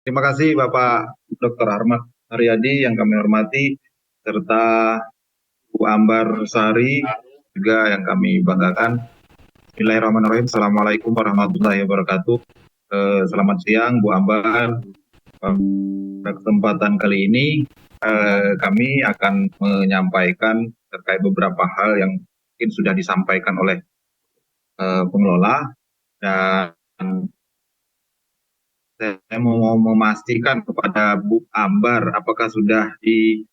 Terima kasih Bapak Dr. Ahmad Haryadi yang kami hormati, serta Bu Ambar Sari juga yang kami banggakan. Bismillahirrahmanirrahim. Assalamualaikum warahmatullahi wabarakatuh. Selamat siang Bu Ambar. Pada kesempatan kali ini kami akan menyampaikan terkait beberapa hal yang mungkin sudah disampaikan oleh pengelola, dan saya mau memastikan kepada Bu Ambar apakah sudah di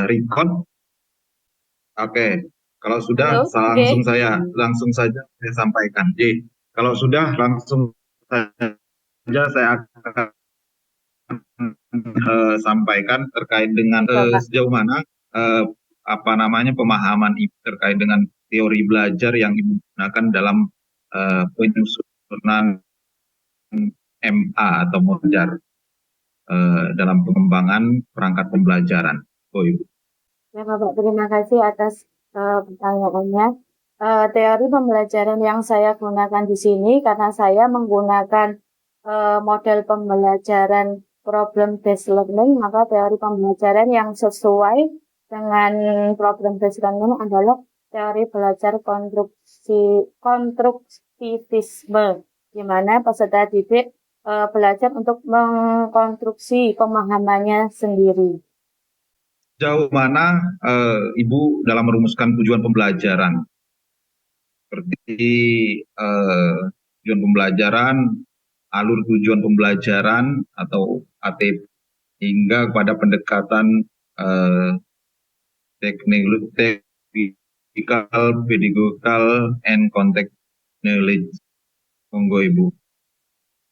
record. Oke, kalau Halo, sudah oke. langsung saja saya sampaikan. Kalau sudah langsung saja saya akan sampaikan terkait dengan Bapak. sejauh mana eh, pemahaman Ibu terkait dengan teori belajar yang digunakan dalam penyusunan MA atau Mojar dalam pengembangan perangkat pembelajaran. Oh, Ibu. Ya, Bapak, terima kasih atas pertanyaannya. Teori pembelajaran yang saya gunakan di sini karena saya menggunakan model pembelajaran problem based learning, maka teori pembelajaran yang sesuai dengan problem based learning adalah teori belajar konstruktivisme, di mana peserta didik belajar untuk mengkonstruksi pemahamannya sendiri. Sejauh mana Ibu dalam merumuskan tujuan pembelajaran? Seperti tujuan pembelajaran, alur tujuan pembelajaran atau ATP, hingga kepada pendekatan eh, technical, pedagogical, and context knowledge. Monggo Ibu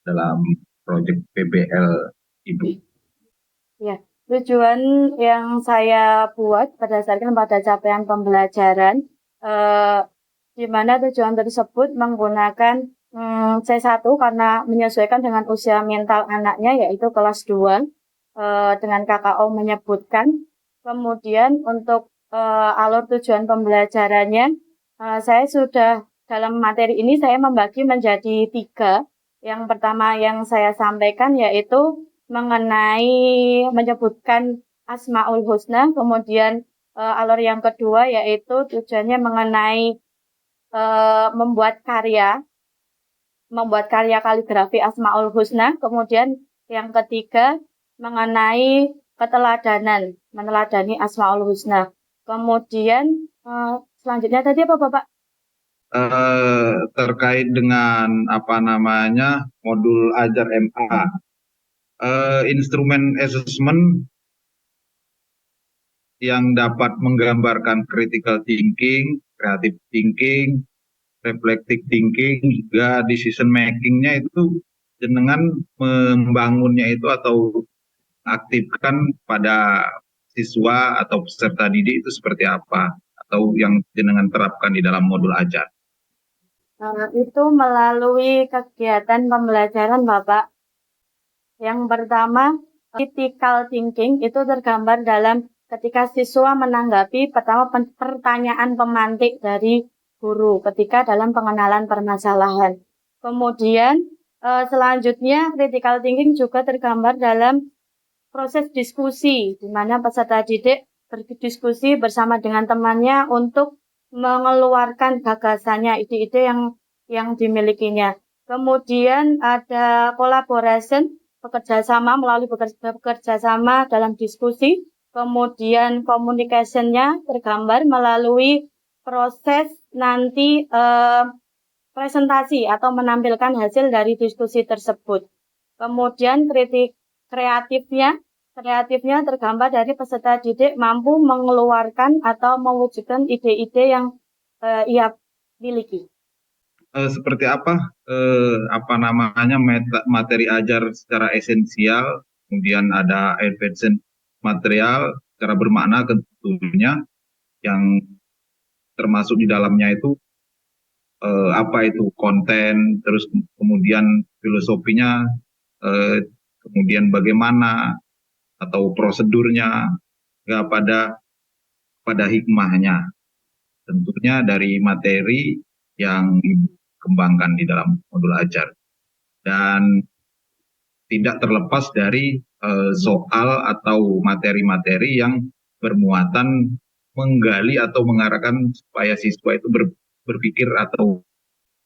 dalam proyek PBL Ibu. Ya, tujuan yang saya buat berdasarkan pada capaian pembelajaran, eh, di mana tujuan tersebut menggunakan C1 karena menyesuaikan dengan usia mental anaknya, yaitu kelas 2, dengan KKO menyebutkan. Kemudian untuk alur tujuan pembelajarannya, saya sudah dalam materi ini saya membagi menjadi 3. Yang pertama yang saya sampaikan yaitu mengenai menyebutkan Asmaul Husna, kemudian alur yang kedua yaitu tujuannya mengenai membuat karya kaligrafi Asmaul Husna, kemudian yang ketiga mengenai keteladanan, meneladani Asmaul Husna. Kemudian selanjutnya tadi apa Bapak? Terkait dengan modul ajar MA, instrumen assessment yang dapat menggambarkan critical thinking, creative thinking, reflective thinking, juga decision makingnya itu jenengan membangunnya itu atau aktifkan pada siswa atau peserta didik itu seperti apa, atau yang jenengan terapkan di dalam modul ajar. Itu melalui kegiatan pembelajaran Bapak. Yang pertama, critical thinking itu tergambar dalam ketika siswa menanggapi pertama pertanyaan pemantik dari guru ketika dalam pengenalan permasalahan. Kemudian selanjutnya critical thinking juga tergambar dalam proses diskusi, di mana peserta didik berdiskusi bersama dengan temannya untuk mengeluarkan gagasannya, ide-ide yang dimilikinya. Kemudian ada collaboration, bekerja sama melalui bekerja sama dalam diskusi. Kemudian communication-nya tergambar melalui proses nanti presentasi atau menampilkan hasil dari diskusi tersebut. Kemudian kreatifnya kreatifnya tergambar dari peserta didik mampu mengeluarkan atau mewujudkan ide-ide yang ia miliki. Seperti materi ajar secara esensial, kemudian ada advanced material secara bermakna tentunya, yang termasuk di dalamnya itu apa itu konten, terus kemudian filosofinya, kemudian bagaimana atau prosedurnya, ya pada hikmahnya, tentunya dari materi yang dikembangkan di dalam modul ajar. Dan tidak terlepas dari soal atau materi-materi yang bermuatan menggali atau mengarahkan supaya siswa itu berpikir atau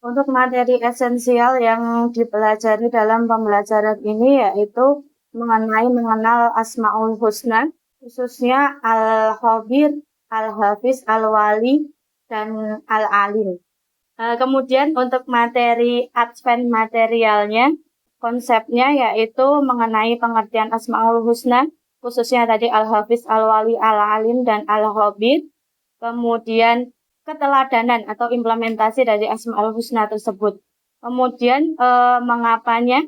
Untuk materi esensial yang dipelajari dalam pembelajaran ini yaitu mengenal Asmaul Husna, khususnya Al-Khabir, Al-Hafiz, Al-Wali, dan Al-Alim. Kemudian untuk materi advent materialnya, konsepnya yaitu mengenai pengertian Asmaul Husna, khususnya tadi Al-Hafiz, Al-Wali, Al-Alim, dan Al-Khabir. Kemudian keteladanan atau implementasi dari Asmaul Husna tersebut. Kemudian mengapanya?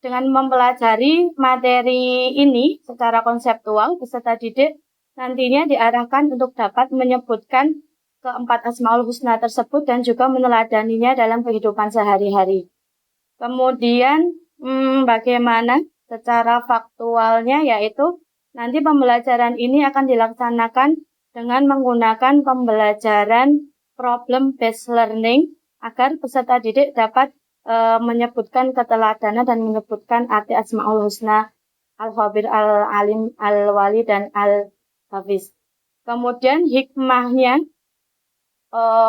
Dengan mempelajari materi ini secara konseptual, peserta didik nantinya diarahkan untuk dapat menyebutkan keempat Asmaul Husna tersebut dan juga meneladaninya dalam kehidupan sehari-hari. Kemudian bagaimana secara faktualnya, yaitu nanti pembelajaran ini akan dilaksanakan dengan menggunakan pembelajaran problem based learning agar peserta didik dapat menyebutkan keteladanan dan menyebutkan arti Asmaul Husna, Al-Khabir, Al-Alim, Al-Wali, dan Al-Hafiz. Kemudian hikmahnya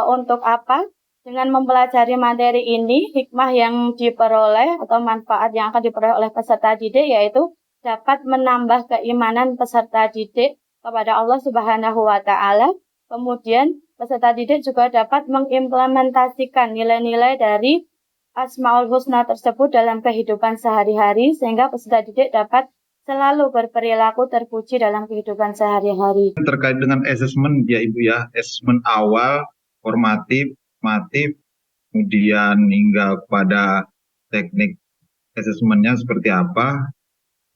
untuk apa? Dengan mempelajari materi ini, hikmah yang diperoleh atau manfaat yang akan diperoleh oleh peserta didik yaitu dapat menambah keimanan peserta didik kepada Allah Subhanahu wa Ta'ala. Kemudian peserta didik juga dapat mengimplementasikan nilai-nilai dari Asmaul Husna tersebut dalam kehidupan sehari-hari sehingga peserta didik dapat selalu berperilaku terpuji dalam kehidupan sehari-hari. Terkait dengan asesmen ya Ibu ya, asesmen awal, formatif, kemudian hingga pada teknik asesmennya seperti apa,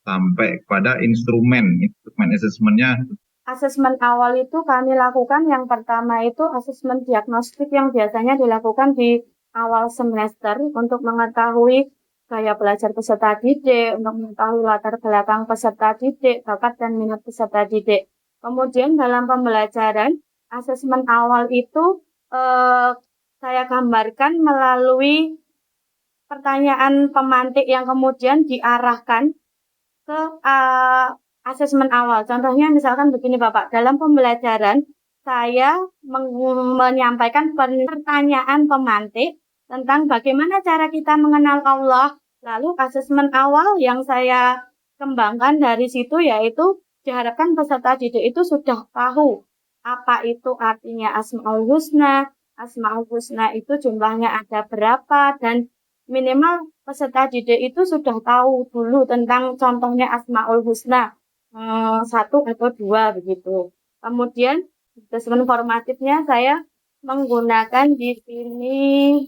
sampai kepada instrumen asesmennya. Asesmen awal itu kami lakukan yang pertama itu asesmen diagnostik yang biasanya dilakukan di awal semester untuk mengetahui gaya belajar peserta didik, untuk mengetahui latar belakang peserta didik, bakat dan minat peserta didik. Kemudian dalam pembelajaran, asesmen awal itu saya gambarkan melalui pertanyaan pemantik yang kemudian diarahkan ke asesmen awal. Contohnya misalkan begini Bapak, dalam pembelajaran saya menyampaikan pertanyaan pemantik tentang bagaimana cara kita mengenal Allah. Lalu asesmen awal yang saya kembangkan dari situ yaitu diharapkan peserta didik itu sudah tahu apa itu artinya Asmaul Husna. Asmaul Husna itu jumlahnya ada berapa dan minimal peserta didik itu sudah tahu dulu tentang contohnya Asmaul Husna 1 atau 2 begitu. Kemudian asesmen formatifnya saya menggunakan di sini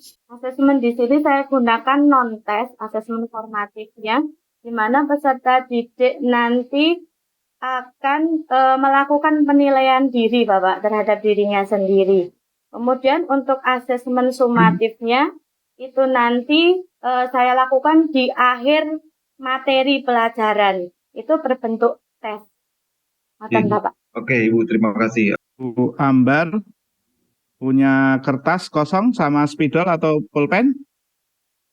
saya gunakan non tes asesmen formatifnya di mana peserta didik nanti akan melakukan penilaian diri Bapak terhadap dirinya sendiri. Kemudian untuk asesmen sumatifnya itu nanti saya lakukan di akhir materi pelajaran. Itu berbentuk tes. Bapak. Oke, Ibu, terima kasih. Bu Ambar punya kertas kosong sama spidol atau pulpen?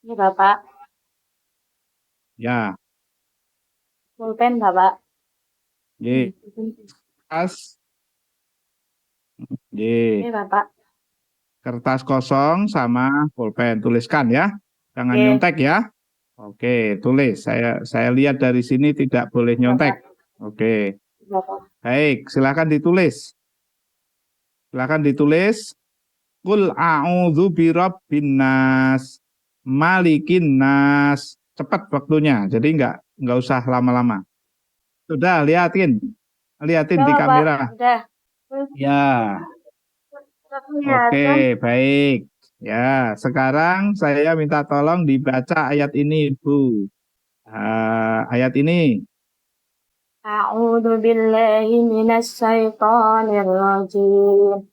Ini Bapak. Ya. Pulpen Bapak. Ye. Kertas. Ini Bapak. Kertas kosong sama pulpen, tuliskan ya. Jangan nyontek ya. Oke, tulis. Saya lihat dari sini tidak boleh nyontek. Oke. Baik, silakan ditulis. Silakan ditulis. Qul a'udzu birabbin nas, malikin nas. Cepat waktunya, jadi nggak usah lama-lama. Sudah, liatin di kamera. Sudah. Ya. Oke, baik. Ya, sekarang saya minta tolong dibaca ayat ini, Bu. Ayat ini. A'udzu billahi minasy syaithanir rajim.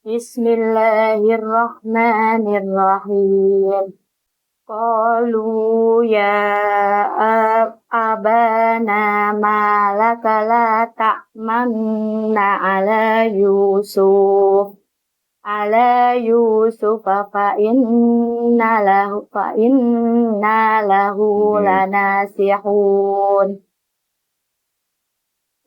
Bismillahirrahmanirrahim. Qalu ya abana malaka la ta'manna ala Yusuf. ala Yusuf fa inna lahu lanasihun.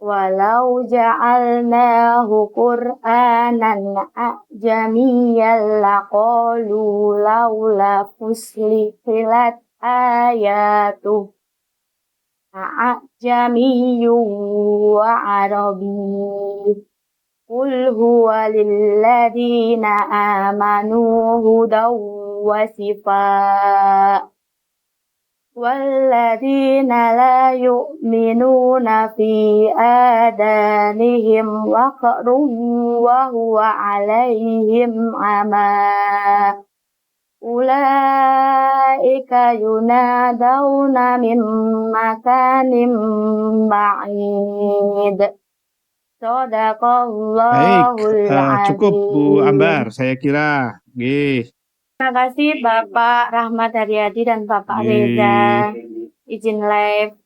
Walau ja'alnahu Qur'anan a'jamiyyan laqalu laula fussilat ayatuh a'jamiyyun wa arabiy. Qul huwa lilladzina amanu hudaw wa shifaa. والذين لا يؤمنون في آذانهم وقر وهو عليهم عمى أولئك ينادون من مكان بعيد. Baik, Sadaqallahul cukup Bu azim. Ambar, saya kira. Nggih, Terima kasih Bapak Rahmat Haryadi dan Bapak nggih. Reza. Izin live.